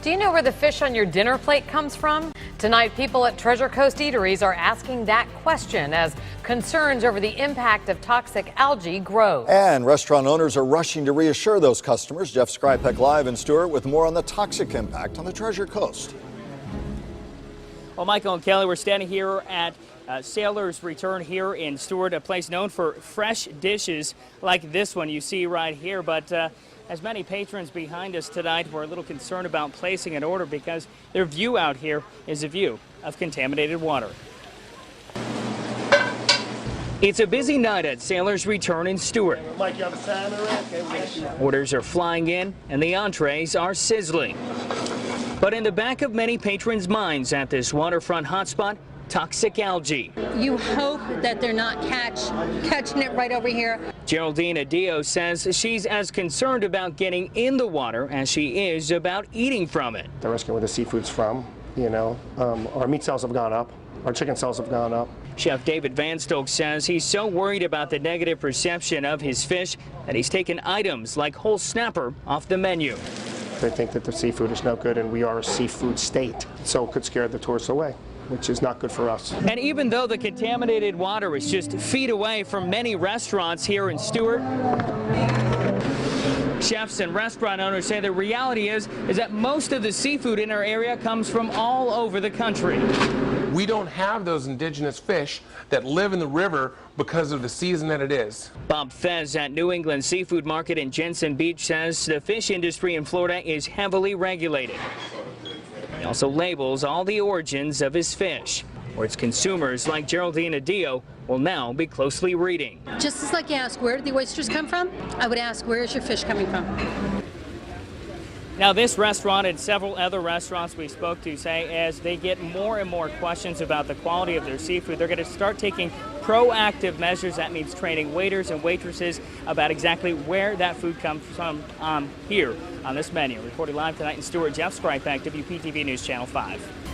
Do you know where the fish on your dinner plate comes from? Tonight, people at Treasure Coast Eateries are asking that question as concerns over the impact of toxic algae grow. And restaurant owners are rushing to reassure those customers. Jeff Skrzypek live in Stuart with more on the toxic impact on the Treasure Coast. Well, Michael and Kelly, we're standing here at Sailor's Return here in Stuart, a place known for fresh dishes like this one you see right here. But as many patrons behind us tonight were a little concerned about placing an order because their view out here is a view of contaminated water. It's a busy night at Sailor's Return in Stuart. Orders are flying in and the entrees are sizzling. But in the back of many patrons' minds at this waterfront hotspot, toxic algae. You hope that they're not catching it right over here. Geraldine Adio says she's as concerned about getting in the water as she is about eating from it. They're asking where the seafood's from. You know, our meat sales have gone up. Our chicken sales have gone up. Chef David VANSTOLK says he's so worried about the negative perception of his fish that he's taken items like whole snapper off the menu. They think that the seafood is no good and we are a seafood state, so it could scare the tourists away, which is not good for us. And even though the contaminated water is just feet away from many restaurants here in Stuart, chefs and restaurant owners say the reality is that most of the seafood in our area comes from all over the country. We don't have those indigenous fish that live in the river because of the season that it is. Bob THESZ at New England Seafood Market in Jensen Beach says the fish industry in Florida is heavily regulated. He also labels all the origins of his fish, which consumers like Geraldine Adio will now be closely reading. Just as like you ask, where did the oysters come from? I would ask, where is your fish coming from? Now, this restaurant and several other restaurants we spoke to say as they get more and more questions about the quality of their seafood, they're going to start taking proactive measures. That means training waiters and waitresses about exactly where that food comes from here on this menu. Reporting live tonight in Stuart, Jeff Skrzypek, WPTV News Channel 5.